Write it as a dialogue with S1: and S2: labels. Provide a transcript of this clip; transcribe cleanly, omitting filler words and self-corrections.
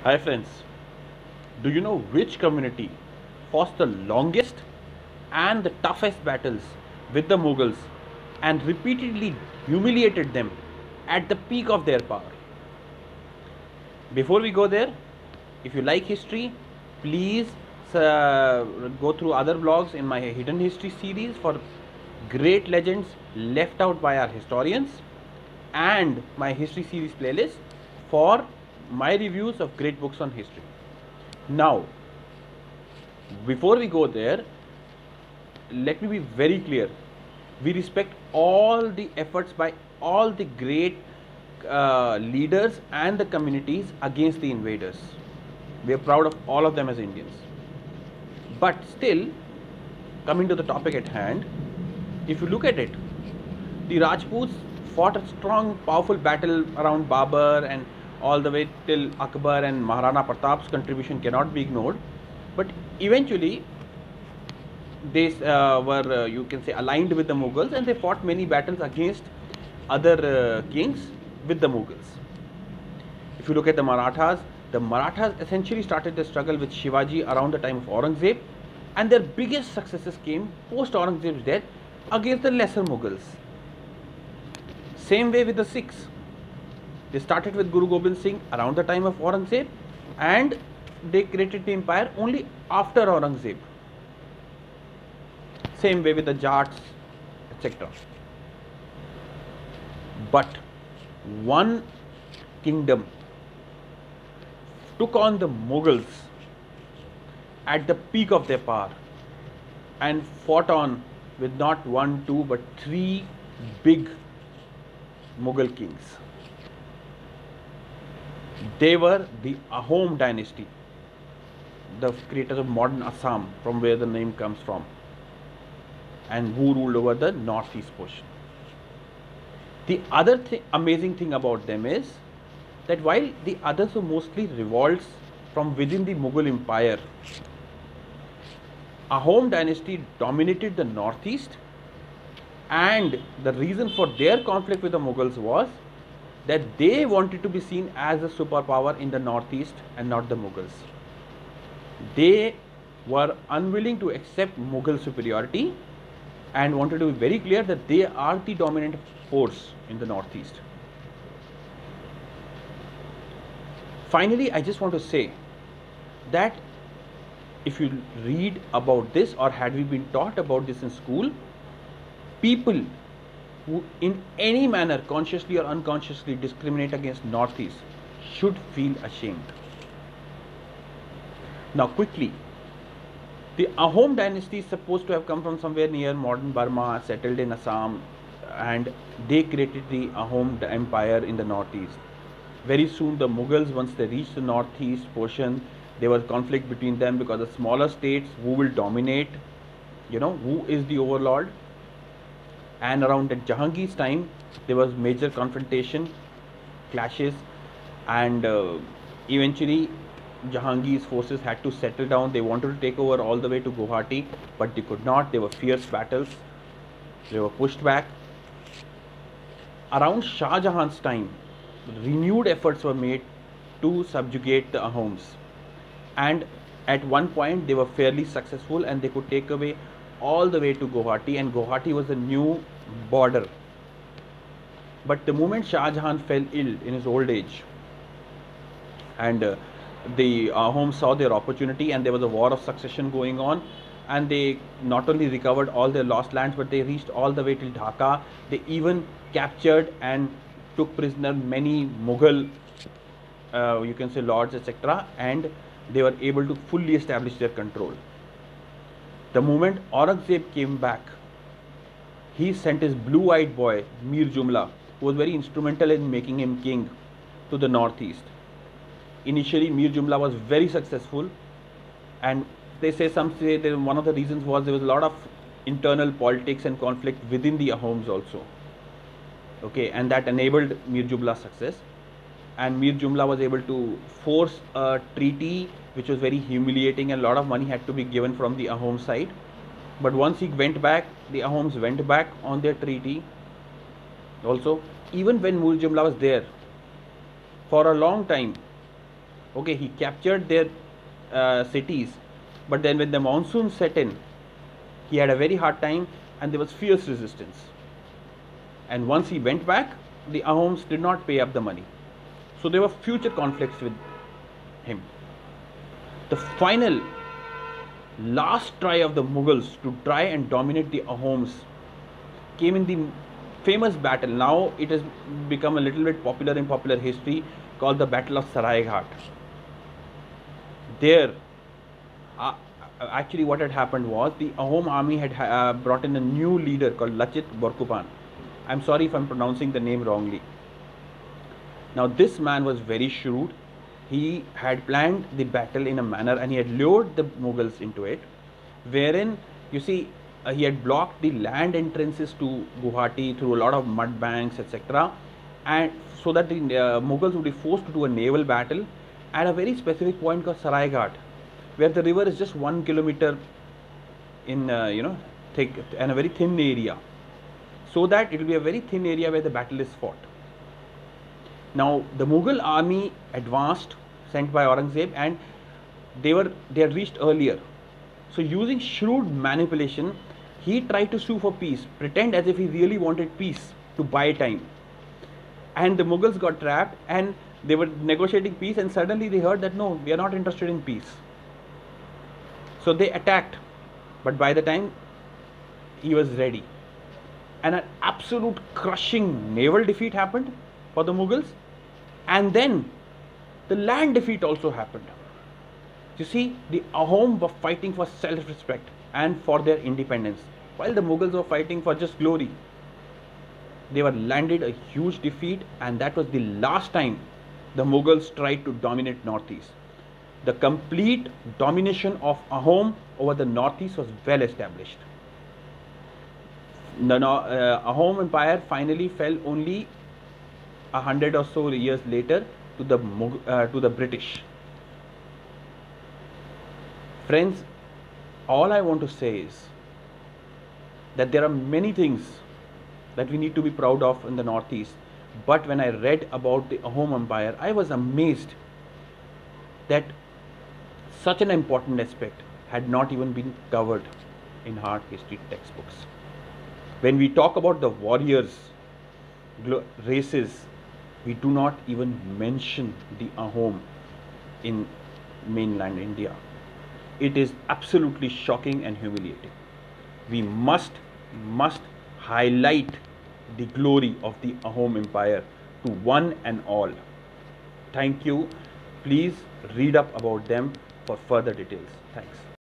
S1: Hi friends, do you know which community fought the longest and the toughest battles with the Mughals and repeatedly humiliated them at the peak of their power? Before we go there, if you like history, please go through other blogs in my Hidden History series for great legends left out by our historians, and my history series playlist for my reviews of great books on history. Now, before we go there, let me be very clear. We respect all the efforts by all the great leaders and the communities against the invaders. We are proud of all of them as Indians. But still, coming to the topic at hand, if you look at it, the Rajputs fought a strong, powerful battle around Babur and all the way till Akbar, and Maharana Pratap's contribution cannot be ignored. But eventually, they were, you can say, aligned with the Mughals, and they fought many battles against other kings with the Mughals. If you look at the Marathas essentially started the struggle with Shivaji around the time of Aurangzeb, and their biggest successes came post Aurangzeb's death against the lesser Mughals. Same way with the Sikhs. They started with Guru Gobind Singh around the time of Aurangzeb, and they created the empire only after Aurangzeb. Same way with the Jats, etc. But one kingdom took on the Mughals at the peak of their power and fought on with not one, two, but three big Mughal kings. They were the Ahom dynasty, the creators of modern Assam, from where the name comes from, and who ruled over the northeast portion. The other amazing thing about them is that while the others were mostly revolts from within the Mughal empire, Ahom dynasty dominated the northeast, and the reason for their conflict with the Mughals was that they wanted to be seen as a superpower in the northeast and not the Mughals. They were unwilling to accept Mughal superiority and wanted to be very clear that they are the dominant force in the northeast. Finally, I just want to say that if you read about this, or had we been taught about this in school, people who in any manner consciously or unconsciously discriminate against northeast should feel ashamed. Now quickly, the Ahom dynasty is supposed to have come from somewhere near modern Burma, settled in Assam, and they created the Ahom empire in the northeast. Very soon the Mughals, once they reached the northeast portion, there was conflict between them because the smaller states, who will dominate, who is the overlord. And around Jahangir's time, there was major confrontation, clashes, and eventually Jahangir's forces had to settle down. They wanted to take over all the way to Guwahati, but they could not. There were fierce battles. They were pushed back. Around Shah Jahan's time, renewed efforts were made to subjugate the Ahoms, and at one point they were fairly successful, and they could take away all the way to Guwahati, and Guwahati was a new border. But the moment Shah Jahan fell ill in his old age, and the Ahoms saw their opportunity, and there was a war of succession going on, and they not only recovered all their lost lands, but they reached all the way till Dhaka. They even captured and took prisoner many Mughal, you can say, lords, etc., and they were able to fully establish their control. The moment Aurangzeb came back, he sent his blue-eyed boy Mir Jumla, who was very instrumental in making him king, to the northeast. Initially, Mir Jumla was very successful, and some say that one of the reasons was there was a lot of internal politics and conflict within the Ahoms also. Okay, and that enabled Mir Jumla's success. And Mir Jumla was able to force a treaty which was very humiliating, and a lot of money had to be given from the Ahom side. But once he went back, the Ahoms went back on their treaty. Also, even when Mir Jumla was there for a long time, Okay, he captured their cities, but then when the monsoon set in, he had a very hard time and there was fierce resistance. And once he went back, the Ahoms did not pay up the money. So there were future conflicts with him. The final last try of the Mughals to try and dominate the Ahoms came in the famous battle. Now it has become a little bit popular in popular history, called the Battle of Saraighat. There, actually what had happened was the Ahom army had brought in a new leader called Lachit Borkupan. I'm sorry if I'm pronouncing the name wrongly. Now this man was very shrewd. He had planned the battle in a manner and he had lured the Mughals into it, wherein you see he had blocked the land entrances to Guwahati through a lot of mud banks, etc., and so that the Mughals would be forced to do a naval battle at a very specific point called Saraighat, where the river is just 1 kilometer in thick and a very thin area, so that it will be a very thin area where the battle is fought. Now the Mughal army advanced, sent by Aurangzeb, and they had reached earlier. So using shrewd manipulation, he tried to sue for peace, pretend as if he really wanted peace to buy time. And the Mughals got trapped and they were negotiating peace, and suddenly they heard that no, we are not interested in peace. So they attacked, but by the time he was ready, and an absolute crushing naval defeat happened for the Mughals, and then the land defeat also happened. You see, the Ahom were fighting for self-respect and for their independence, while the Mughals were fighting for just glory. They were landed a huge defeat, and that was the last time the Mughals tried to dominate Northeast. The complete domination of Ahom over the Northeast was well established. The Ahom Empire finally fell only 100 or so years later to the British. Friends, all I want to say is that there are many things that we need to be proud of in the Northeast, but when I read about the Ahom Empire, I was amazed that such an important aspect had not even been covered in hard history textbooks. When we talk about the warriors, races, we do not even mention the Ahom in mainland India. It is absolutely shocking and humiliating. We must highlight the glory of the Ahom Empire to one and all. Thank you. Please read up about them for further details. Thanks.